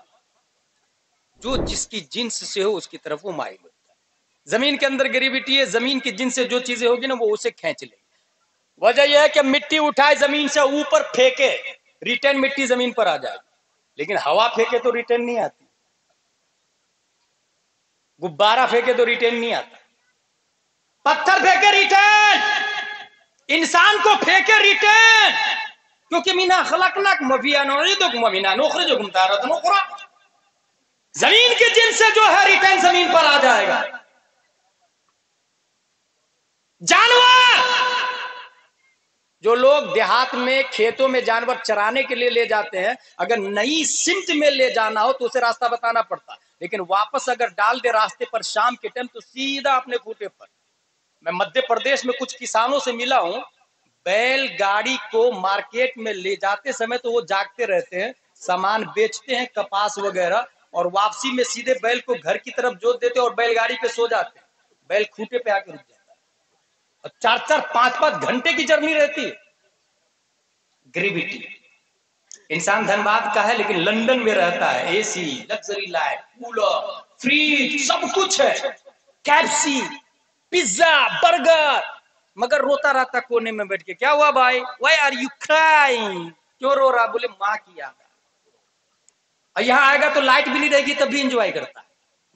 جو جس کی جنس سے ہو اس کی طرف وہ مائل ہوتا ہے. زمین کے اندر گریویٹی ہے، زمین کی جنس سے جو چیزیں ہوگی نا وہ اسے کھینچ لے گی. وجہ یہ ہے کہ مٹی اٹھائے زمین سے اوپر پھینکے ریٹرن مٹی زمین پر آ جائے، لیکن ہوا پھینکے تو ریٹرن نہیں آتی، غبارہ پھینکے تو ریٹرن نہیں آتا، پتھر پھینکے ریٹرن، انسان کو پھینکے ریٹرن. کیونکہ مینا خلقناکم وفیہا نعیدکم ومنہا نخرجکم تارۃ اخری. زمین کی جنس سے جو ہے ریٹرن زمین پر آ جائے گا. جانور، جو لوگ دیہات میں کھیتوں میں جانور چرانے کے لیے لے جاتے ہیں، اگر نئی سمت میں لے جانا ہو تو اسے راستہ بتانا پڑتا، لیکن واپس اگر ڈال دے راستے پر شام کے ٹائم تو سیدھا اپنے کھوٹے پر. میں مدھیہ پردیش میں کچھ کسانوں سے ملا ہوں، بیل گاڑی کو مارکیٹ میں لے جاتے سمے تو وہ جاگتے رہتے ہیں، سامان بیچتے ہیں کپاس وغیرہ، اور واپسی میں سیدھے بیل کو گھر کی طرف جوت دیتے اور بیل گاڑی پہ سو جاتے ہیں. بیل کھوٹے پہ آ کے رک جاتا ہے اور 4-4 5-5 گھنٹے کی جرنی رہتی ہے. گریویٹی. انسان دھنباد کا ہے لیکن لندن میں رہتا ہے، اے سی، لگژری لائف، کولر، فریج، سب کچھ ہے، کیپسی، پیزا، برگر، مگر روتا رہتا کونے میں بیٹھ کے. کیا ہوا بھائی؟ Why are you crying؟ کیوں رو رہا؟ بولے ماں کی یاد. یہاں آئے گا تو لائٹ بھی نہیں رہے گی تب بھی انجوائے کرتا ہے.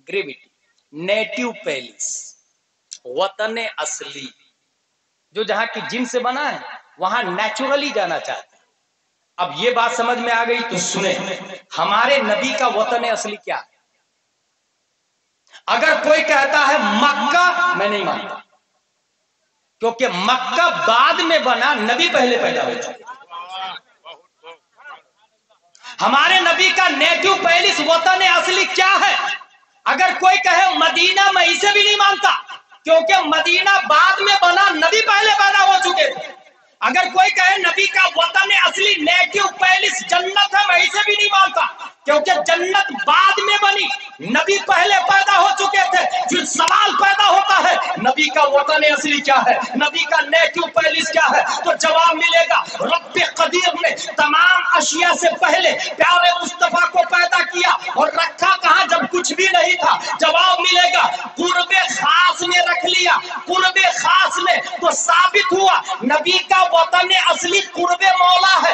گریویٹی. نیٹو پیلس، وطن اصلی، جو جہاں کی جن سے بنا ہے وہاں نیچرلی جانا چاہتا ہے. اب یہ بات سمجھ میں آ گئی تو سنیں، ہمارے نبی کا وطن اصلی کیا ہے؟ اگر کوئی کہتا ہے مکہ، میں نہیں مانتا، کیونکہ مکہ بعد میں بنا، نبی پہلے پیدا ہو چکے. ہمارے نبی کا نیٹو پیلس وطن اصلی کیا ہے؟ اگر کوئی کہے مدینہ، میں اسے بھی نہیں مانتا، کیونکہ مدینہ بعد میں بنا، نبی پہلے پیدا ہو چکے تھے. اگر کوئی کہے نبی کا وطن اصلی نیٹو پیلس جنت ہے، میں اسے بھی نہیں مانتا، کیونکہ جنت بعد میں بنی، نبی پہلے پیدا ہو چکے تھے. پھر سوال پیدا ہوتا ہے نبی کا وطن اصلی کیا ہے، نبی کا نیٹو پیلس کیا ہے؟ تو جواب ملے گا رب قدیر نے تمام اشیاء سے پہلے پیارے مصطفیٰ کو پیدا کیا اور رکھا کہاں جب کچھ بھی نہیں تھا؟ جواب ملے گا قرب خاص میں رکھ لیا. قرب خاص میں تو ثابت ہوا نبی کا وطن اصلی قرب مولا ہے،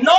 9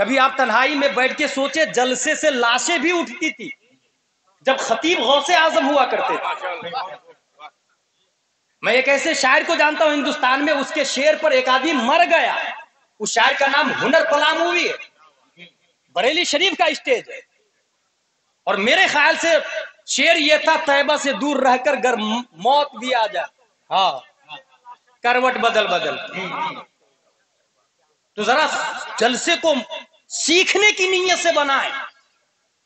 کبھی آپ تنہائی میں بیٹھ کے سوچے جلسے سے لاشیں بھی اٹھتی تھی جب خطیب غوث اعظم ہوا کرتے تھے. میں ایک ایسے شاعر کو جانتا ہوں ہندوستان میں، اس کے شعر پر ایک آدمی مر گیا. اس شاعر کا نام ہنر پلاموی ہے، بریلی شریف کا اسٹیج ہے. اور میرے خیال سے شعر یہ تھا، طیبہ سے دور رہ کر گر موت بھی آ جائے، ہاں کروٹ بدل بدل. تو ذرا جلسے کو سیکھنے کی نیت سے بنائیں.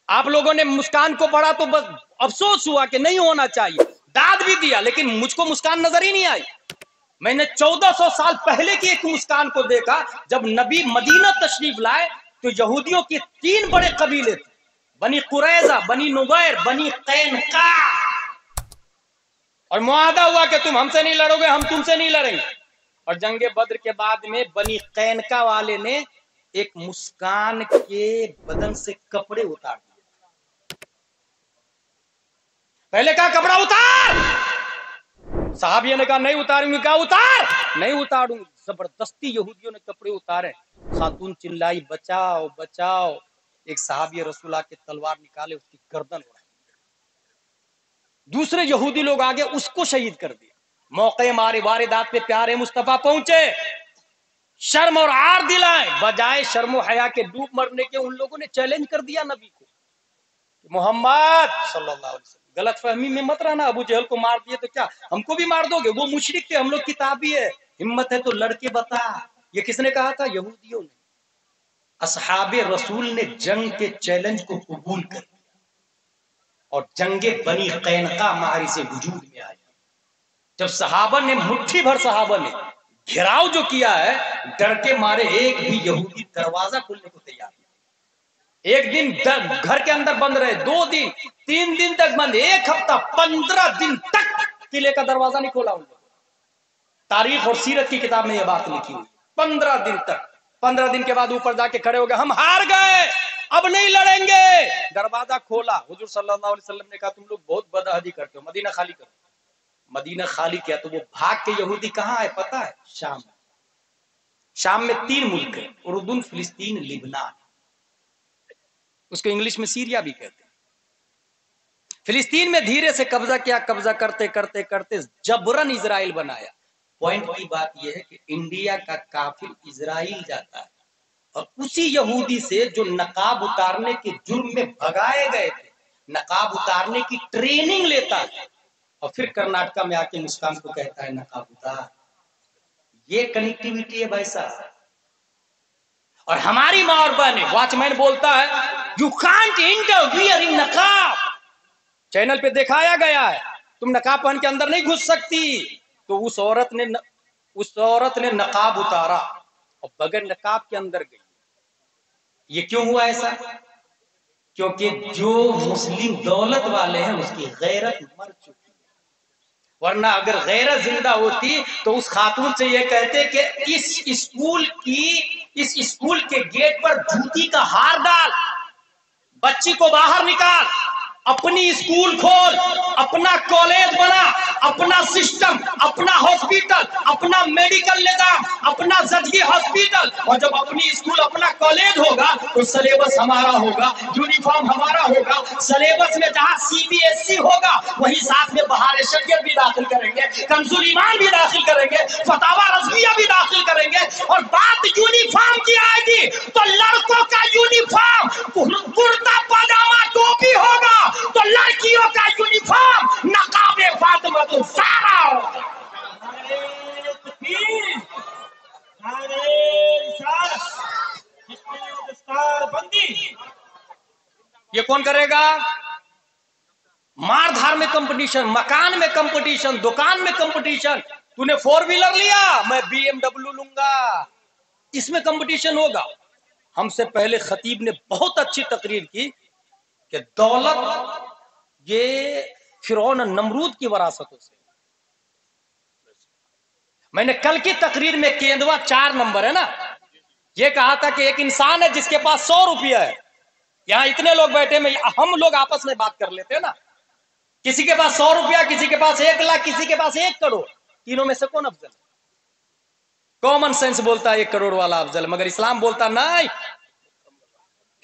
آپ لوگوں نے مسکان کو پڑھا تو بس افسوس ہوا کہ نہیں ہونا چاہیے، داد بھی دیا، لیکن مجھ کو مسکان نظر ہی نہیں آئی. میں نے 1400 سال پہلے کی ایک مسکان کو دیکھا. جب نبی مدینہ تشریف لائے تو یہودیوں کے 3 بڑے قبیلے تھے، بنی قریظہ، بنی نویر، بنی قینقاع. اور معاہدہ ہوا کہ تم ہم سے نہیں لڑو گے، ہم تم سے نہیں لڑیں گے. اور جنگ بدر کے بعد میں بنی قینقاع والے نے ایک مسکان کے بدن سے کپڑے اتار دیے. پہلے کہا کپڑا اتار، صحابیوں نے کہا نہیں اتاروں گی. کہا اتار، نہیں اتاروں گی. زبردستی یہودیوں نے کپڑے اتارے. خاتون چلائی بچاؤ بچاؤ. ایک صحابی رسول اللہ کے تلوار نکالے، اس کی گردن اڑائی. دوسرے یہودی لوگ آگے اس کو شہید کر دیا. موقع مارے واردات پہ پیارے مصطفیٰ پہنچے، شرم اور عار دلائے، بجائے شرم و حیا کے ڈوب مرنے کے ان لوگوں نے چیلنج کر دیا نبی کو. محمد صلی اللہ علیہ وسلم غلط فہمی میں مت رہنا، ابو جہل کو مار دیے تو کیا ہم کو بھی مار دو گے؟ وہ مشرک تھے، ہم لوگ کتابی ہے. ہمت ہے تو لڑکے بتا. یہ کس نے کہا تھا؟ یہودیوں نے. اصحاب رسول نے جنگ کے چیلنج کو قبول کر لیا اور جنگ بنی قینقاع معاری سے وجود میں آیا. جب صحابہ نے مٹھی بھر صحابہ نے گھیراؤ جو کیا ہے، ڈر کے مارے ایک بھی یہودی دروازہ کھولنے کو تیار نہیں. ایک دن گھر کے اندر بند رہے، 2 دن 3 دن تک بند، 1 ہفتہ 15 دن تک قلعے کا دروازہ نہیں کھولا ان لوگوں. تاریخ اور سیرت کی کتاب میں یہ بات لکھی ہوئی. 15 دن تک. 15 دن کے بعد اوپر جا کے کھڑے ہو گئے، ہم ہار گئے، اب نہیں لڑیں گے. دروازہ کھولا. حضور صلی اللہ علیہ وسلم نے کہا تم لوگ بہت بدعہدی کرتے ہو، مدینہ خالی کرو. مدینہ خالی کیا تو وہ بھاگ کے یہودی کہاں ہے پتہ ہے؟ شام. شام میں 3 ملک ہیں، اردن، فلسطین، لبنان. اس کو انگلش میں سیریا بھی کہتے ہیں. فلسطین میں دھیرے سے قبضہ کیا، قبضہ کرتے کرتے کرتے جبرن اسرائیل بنایا. پوائنٹ کی بات یہ ہے کہ انڈیا کا کافر اسرائیل جاتا ہے اور اسی یہودی سے جو نقاب اتارنے کے جرم میں بھگائے گئے تھے، نقاب اتارنے کی ٹریننگ لیتا ہے اور پھر کرناٹکا میں آ کے مسکان کو کہتا ہے نقاب اتار. یہ کنیکٹیویٹی ہے بھائی صاحب. اور ہماری ماں اور بہنیں، واچ مین بولتا ہے یو کانٹ انٹرویئر ان نقاب. چینل پہ دکھایا گیا ہے تم نقاب پہن کے اندر نہیں گھس سکتی. تو اس عورت نے نقاب اتارا اور بغیر نقاب کے اندر گئی. یہ کیوں ہوا ایسا؟ کیونکہ جو مسلم دولت والے ہیں اس کی غیرت مر چکی ہے. ورنہ اگر غیرت زندہ ہوتی تو اس خاتون سے یہ کہتے کہ اس اسکول کے گیٹ پر جوتی کا ہار ڈال، بچی کو باہر نکال، اپنی اسکول کھول، اپنا کالج بنا، اپنا سسٹم، اپنا ہاسپٹل، اپنا میڈیکل نظام، اپنا زچگی ہاسپٹل. اور جب اپنی اسکول اپنا کالج ہوگا تو سلیبس ہمارا ہوگا، یونیفارم ہمارا ہوگا. سلیبس میں جہاں CBSE ہوگا وہیں ساتھ میں بہار شریعت بھی داخل کریں گے، کنز ایمان بھی داخل کریں گے، فتاوی رضویہ بھی داخل کریں گے. اور بات یونیفارم کی آئے گی تو لڑکوں کا یونیفارم کرتا پاجامہ ٹوپی ہوگا تو لڑکیوں کا یونیفارم نقاب فاطمہ الزہرا ہوگا. یہ کون کرے گا؟ مار دھار میں کمپٹیشن، مکان میں کمپٹیشن، دکان میں کمپٹیشن. تو نے 4 ویلر لیا، میں BMW لوں گا، اس میں کمپٹیشن ہوگا. ہم سے پہلے خطیب نے بہت اچھی تقریر کی کہ دولت یہ فرعون نمرود کی وراثتوں سے. میں نے کل کی تقریر میں کیندوا 4 نمبر ہے نا، یہ کہا تھا کہ ایک انسان ہے جس کے پاس 100 روپیہ ہے. یہاں اتنے لوگ بیٹھے میں ہم لوگ آپس میں بات کر لیتے ہیں نا. کسی کے پاس 100 روپیہ، کسی کے پاس 1 لاکھ، کسی کے پاس 1 کروڑ. تینوں میں سے کون افضل ہے؟ کامن سینس بولتا ہے 1 کروڑ والا افضل، مگر اسلام بولتا نہیں،